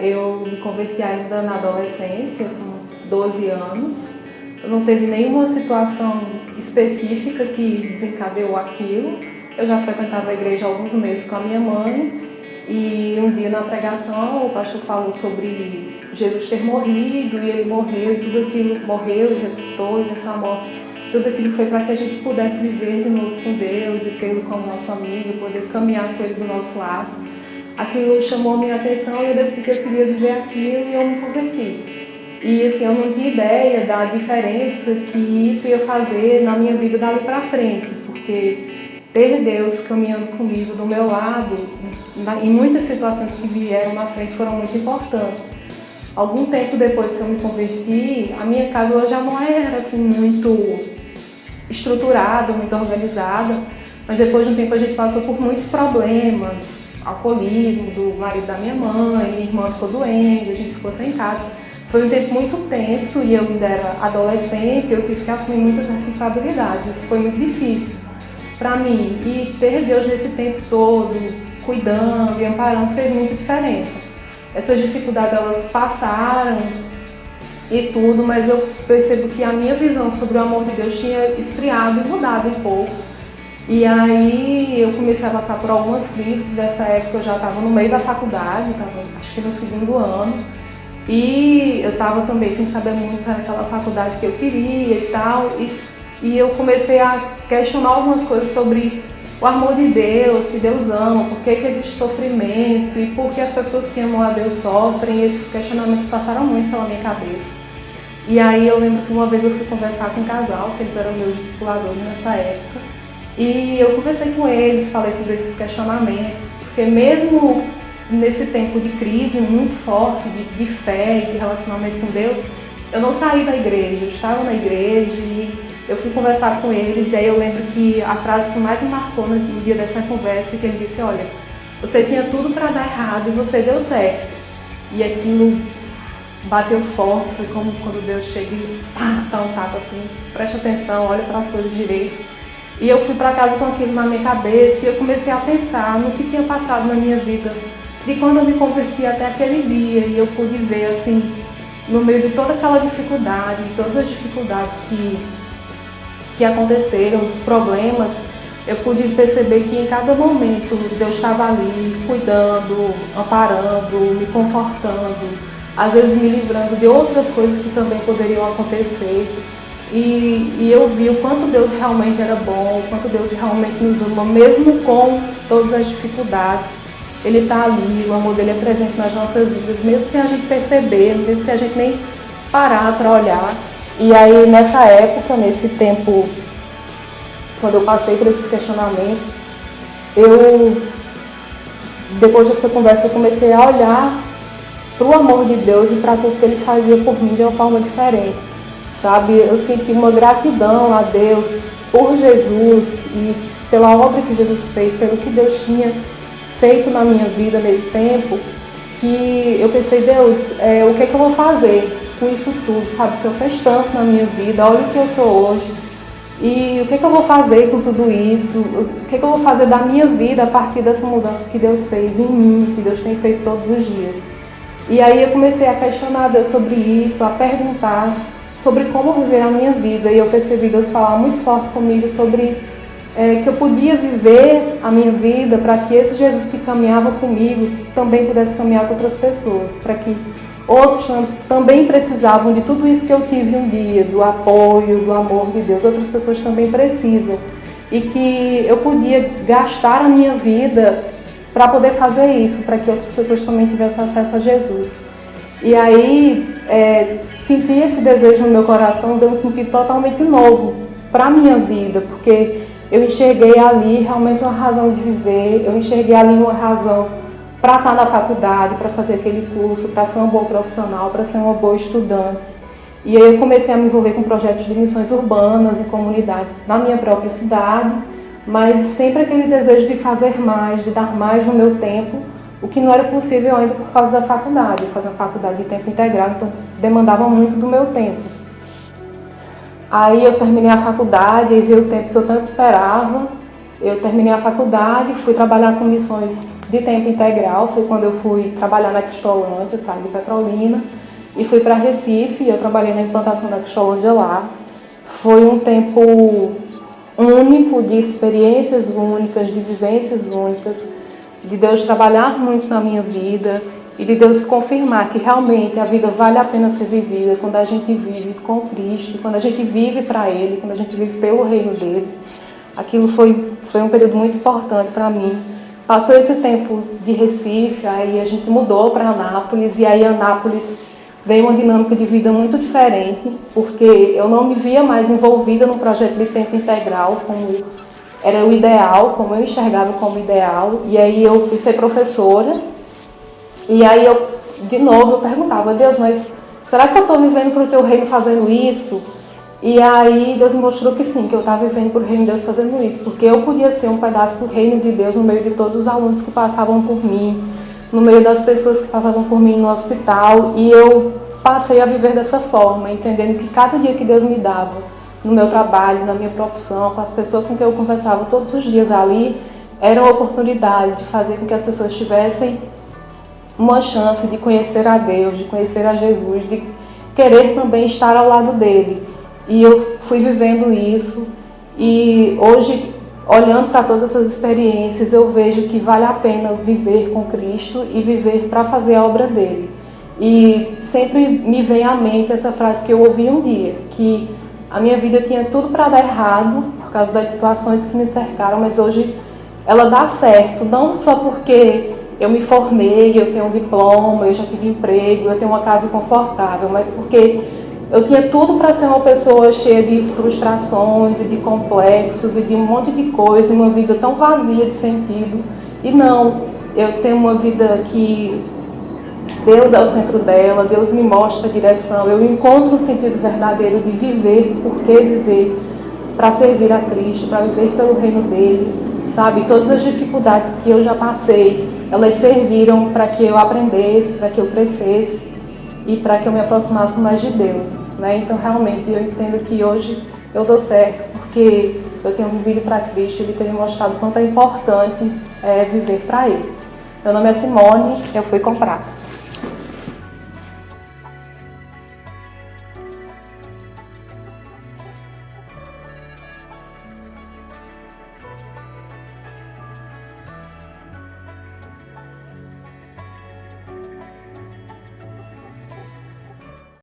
Eu me converti ainda na adolescência, com 12 anos. Não teve nenhuma situação específica que desencadeou aquilo. Eu já frequentava a igreja há alguns meses com a minha mãe e um dia na pregação o pastor falou sobre Jesus ter morrido e ele morreu e tudo aquilo morreu e ressuscitou e venceu a morte. Tudo aquilo foi para que a gente pudesse viver de novo com Deus e tê-lo como nosso amigo, poder caminhar com ele do nosso lado. Aquilo chamou a minha atenção e eu decidi que eu queria viver aquilo e eu me converti. E assim, eu não tinha ideia da diferença que isso ia fazer na minha vida dali para frente, porque ter Deus caminhando comigo do meu lado, em muitas situações que vieram na frente foram muito importantes. Algum tempo depois que eu me converti, a minha casa ela já não era assim muito estruturada, muito organizada, mas depois de um tempo a gente passou por muitos problemas, alcoolismo do marido da minha mãe, minha irmã ficou doente, a gente ficou sem casa. Foi um tempo muito tenso e eu ainda era adolescente, eu tive que assumir muitas responsabilidades, isso foi muito difícil para mim. E ter Deus nesse tempo todo, cuidando e amparando, fez muita diferença. Essas dificuldades elas passaram e tudo, mas eu percebo que a minha visão sobre o amor de Deus tinha esfriado e mudado um pouco. E aí eu comecei a passar por algumas crises. Dessa época eu já estava no meio da faculdade, estava acho que no segundo ano. E eu estava também sem saber muito se era aquela faculdade que eu queria e tal. E eu comecei a questionar algumas coisas sobre o amor de Deus, se Deus ama, por que existe sofrimento e por que as pessoas que amam a Deus sofrem. E esses questionamentos passaram muito pela minha cabeça. E aí eu lembro que uma vez eu fui conversar com um casal, que eles eram meus discipuladores nessa época. E eu conversei com eles, falei sobre esses questionamentos, porque mesmo nesse tempo de crise muito forte, de fé e de relacionamento com Deus, eu não saí da igreja, eu estava na igreja e eu fui conversar com eles. E aí eu lembro que a frase que mais me marcou no dia dessa conversa, que ele disse: olha, você tinha tudo para dar errado e você deu certo. E aquilo bateu forte, foi como quando Deus chega e dá um tapa assim, preste atenção, olha para as coisas direito. E eu fui para casa com aquilo na minha cabeça e eu comecei a pensar no que tinha passado na minha vida, de quando eu me converti até aquele dia, e eu pude ver assim, no meio de toda aquela dificuldade, de todas as dificuldades que aconteceram, os problemas, eu pude perceber que em cada momento Deus estava ali, cuidando, amparando, me confortando, às vezes me livrando de outras coisas que também poderiam acontecer. E eu vi o quanto Deus realmente era bom, o quanto Deus realmente nos ama, mesmo com todas as dificuldades. Ele está ali, o amor dele é presente nas nossas vidas, mesmo sem a gente perceber, mesmo sem a gente nem parar para olhar. E aí nessa época, nesse tempo, quando eu passei por esses questionamentos, depois dessa conversa, eu comecei a olhar para o amor de Deus e para tudo que ele fazia por mim de uma forma diferente. Sabe, eu senti uma gratidão a Deus por Jesus e pela obra que Jesus fez, pelo que Deus tinha feito na minha vida nesse tempo, que eu pensei: Deus, o que é que eu vou fazer com isso tudo, sabe? O Senhor fez tanto na minha vida, olha o que eu sou hoje, e o que é que eu vou fazer com tudo isso, o que é que eu vou fazer da minha vida a partir dessa mudança que Deus fez em mim, que Deus tem feito todos os dias. E aí eu comecei a questionar Deus sobre isso, a perguntar sobre como viver a minha vida, e eu percebi Deus falar muito forte comigo sobre que eu podia viver a minha vida para que esse Jesus que caminhava comigo também pudesse caminhar com outras pessoas, para que outros também precisavam de tudo isso que eu tive um dia, do apoio, do amor de Deus, outras pessoas também precisam, e que eu podia gastar a minha vida para poder fazer isso, para que outras pessoas também tivessem acesso a Jesus. E aí, senti esse desejo no meu coração, deu um sentido totalmente novo para a minha vida, porque eu enxerguei ali realmente uma razão de viver, eu enxerguei ali uma razão para estar na faculdade, para fazer aquele curso, para ser uma boa profissional, para ser uma boa estudante. E aí eu comecei a me envolver com projetos de missões urbanas e comunidades na minha própria cidade, mas sempre aquele desejo de fazer mais, de dar mais no meu tempo, o que não era possível ainda por causa da faculdade. Eu fazia uma faculdade de tempo integral, então demandava muito do meu tempo. Aí eu terminei a faculdade e veio o tempo que eu tanto esperava, eu terminei a faculdade, fui trabalhar com missões de tempo integral, foi quando eu fui trabalhar na Cristolândia, saí de Petrolina e fui para Recife, eu trabalhei na implantação da Cristolândia lá. Foi um tempo único, de experiências únicas, de vivências únicas, de Deus trabalhar muito na minha vida e de Deus confirmar que realmente a vida vale a pena ser vivida quando a gente vive com Cristo, quando a gente vive para Ele, quando a gente vive pelo reino dEle. Aquilo foi um período muito importante para mim. Passou esse tempo de Recife, aí a gente mudou para Anápolis, e aí Anápolis veio uma dinâmica de vida muito diferente, porque eu não me via mais envolvida num projeto de tempo integral, como era o ideal, como eu enxergava como ideal. E aí eu fui ser professora, e aí de novo, eu perguntava: Deus, mas será que eu estou vivendo para o teu reino fazendo isso? E aí Deus me mostrou que sim, que eu estava vivendo para o reino de Deus fazendo isso, porque eu podia ser um pedaço do reino de Deus no meio de todos os alunos que passavam por mim, no meio das pessoas que passavam por mim no hospital, e eu passei a viver dessa forma, entendendo que cada dia que Deus me dava, no meu trabalho, na minha profissão, com as pessoas com quem eu conversava todos os dias ali, era uma oportunidade de fazer com que as pessoas tivessem uma chance de conhecer a Deus, de conhecer a Jesus, de querer também estar ao lado dele. E eu fui vivendo isso, e hoje, olhando para todas essas experiências, eu vejo que vale a pena viver com Cristo e viver para fazer a obra dele. E sempre me vem à mente essa frase que eu ouvi um dia, que a minha vida tinha tudo para dar errado por causa das situações que me cercaram, mas hoje ela dá certo, não só porque eu me formei, eu tenho um diploma, eu já tive emprego, eu tenho uma casa confortável, mas porque eu tinha tudo para ser uma pessoa cheia de frustrações e de complexos e de um monte de coisa, uma vida tão vazia de sentido. E não, eu tenho uma vida que Deus é o centro dela, Deus me mostra a direção, eu encontro um sentido verdadeiro de viver, por que viver, para servir a Cristo, para viver pelo reino dele, sabe? Todas as dificuldades que eu já passei, elas serviram para que eu aprendesse, para que eu crescesse e para que eu me aproximasse mais de Deus, né? Então realmente eu entendo que hoje eu dou certo, porque eu tenho vivido para Cristo, Ele tem me mostrado quanto é importante viver para Ele. Meu nome é Simone, eu fui comprar.